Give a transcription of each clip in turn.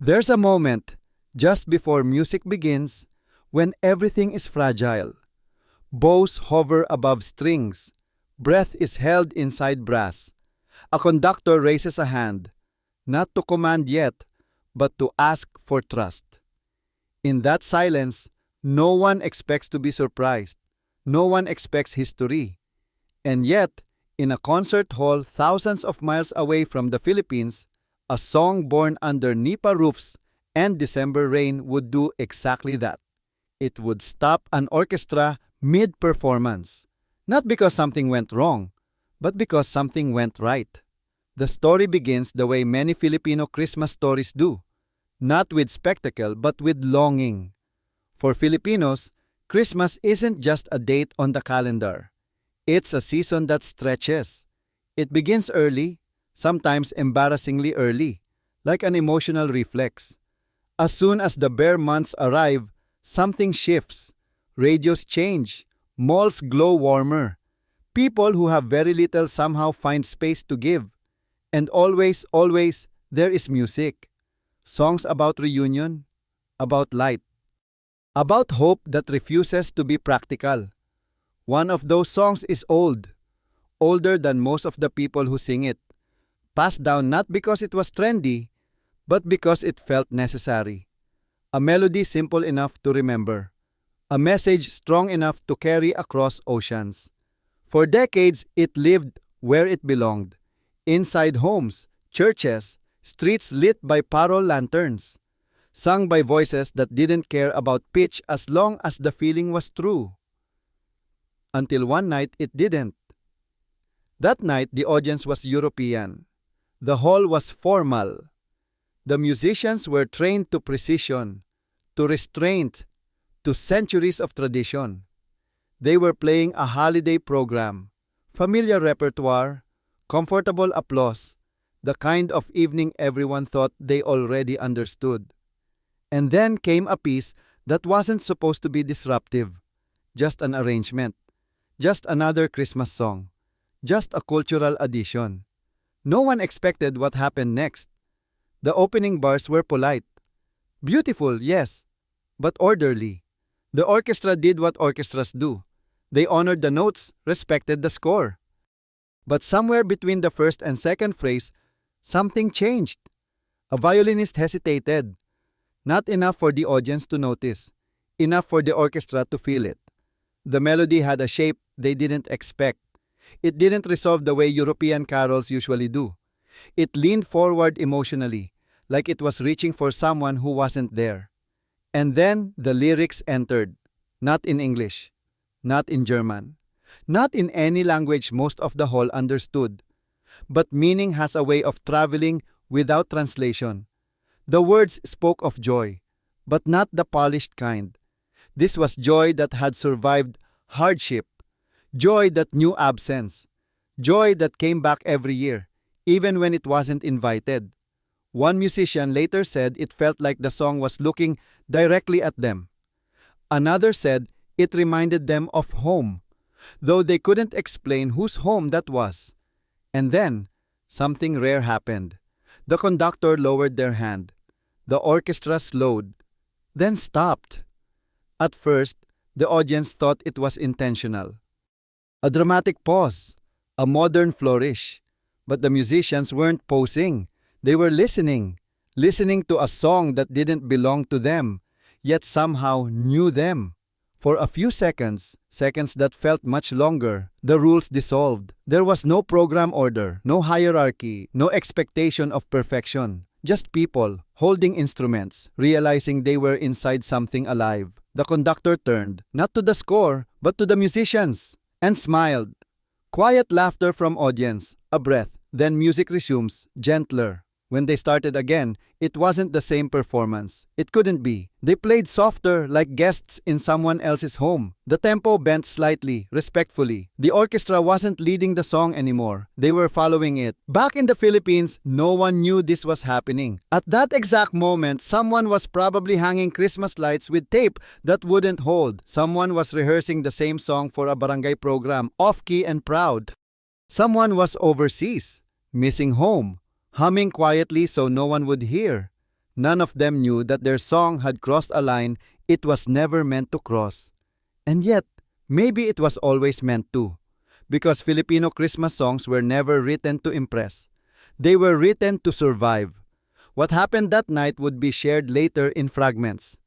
There's a moment, just before music begins, when everything is fragile. Bows hover above strings. Breath is held inside brass. A conductor raises a hand, not to command yet, but to ask for trust. In that silence, no one expects to be surprised. No one expects history. And yet, in a concert hall thousands of miles away from the Philippines, a song born under Nipa roofs and December rain would do exactly that. It would stop an orchestra mid-performance. Not because something went wrong, but because something went right. The story begins the way many Filipino Christmas stories do, not with spectacle but with longing. For Filipinos, Christmas isn't just a date on the calendar. It's a season that stretches. It begins early, sometimes embarrassingly early, like an emotional reflex. As soon as the bare months arrive, something shifts. Radios change. Malls glow warmer. People who have very little somehow find space to give. And always, always, there is music. Songs about reunion, about light, about hope that refuses to be practical. One of those songs is old, older than most of the people who sing it. Passed down not because it was trendy, but because it felt necessary. A melody simple enough to remember. A message strong enough to carry across oceans. For decades, it lived where it belonged. Inside homes, churches, streets lit by parol lanterns. Sung by voices that didn't care about pitch as long as the feeling was true. Until one night, it didn't. That night, the audience was European. The hall was formal. The musicians were trained to precision, to restraint, to centuries of tradition. They were playing a holiday program, familiar repertoire, comfortable applause, the kind of evening everyone thought they already understood. And then came a piece that wasn't supposed to be disruptive, just an arrangement, just another Christmas song, just a cultural addition. No one expected what happened next. The opening bars were polite. Beautiful, yes, but orderly. The orchestra did what orchestras do. They honored the notes, respected the score. But somewhere between the first and second phrase, something changed. A violinist hesitated. Not enough for the audience to notice, enough for the orchestra to feel it. The melody had a shape they didn't expect. It didn't resolve the way European carols usually do. It leaned forward emotionally, like it was reaching for someone who wasn't there. And then the lyrics entered, not in English, not in German, not in any language most of the hall understood. But meaning has a way of traveling without translation. The words spoke of joy, but not the polished kind. This was joy that had survived hardship, joy that knew absence, joy that came back every year, even when it wasn't invited. One musician later said it felt like the song was looking directly at them. Another said it reminded them of home, though they couldn't explain whose home that was. And then, something rare happened. The conductor lowered their hand. The orchestra slowed, then stopped. At first, the audience thought it was intentional. A dramatic pause, a modern flourish. But the musicians weren't posing. They were listening to a song that didn't belong to them, yet somehow knew them. For a few seconds that felt much longer, the rules dissolved. There was no program order, no hierarchy, no expectation of perfection. Just people, holding instruments, realizing they were inside something alive. The conductor turned, not to the score, but to the musicians, and smiled. Quiet laughter from audience, a breath, then music resumes, gentler. When they started again, it wasn't the same performance. It couldn't be. They played softer, like guests in someone else's home. The tempo bent slightly, respectfully. The orchestra wasn't leading the song anymore. They were following it. Back in the Philippines, no one knew this was happening. At that exact moment, someone was probably hanging Christmas lights with tape that wouldn't hold. Someone was rehearsing the same song for a barangay program, off-key and proud. Someone was overseas, missing home, humming quietly so no one would hear. None of them knew that their song had crossed a line it was never meant to cross. And yet, maybe it was always meant to. Because Filipino Christmas songs were never written to impress. They were written to survive. What happened that night would be shared later in fragments.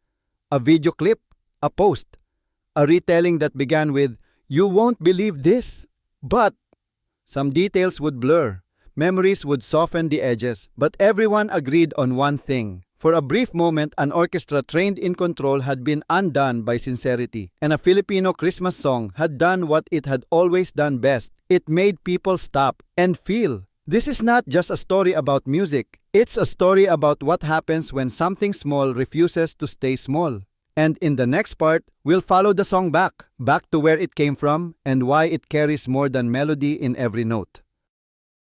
A video clip, a post, a retelling that began with, "You won't believe this." But some details would blur. Memories would soften the edges, but everyone agreed on one thing. For a brief moment, an orchestra trained in control had been undone by sincerity, and a Filipino Christmas song had done what it had always done best. It made people stop and feel. This is not just a story about music. It's a story about what happens when something small refuses to stay small. And in the next part, we'll follow the song back to where it came from and why it carries more than melody in every note.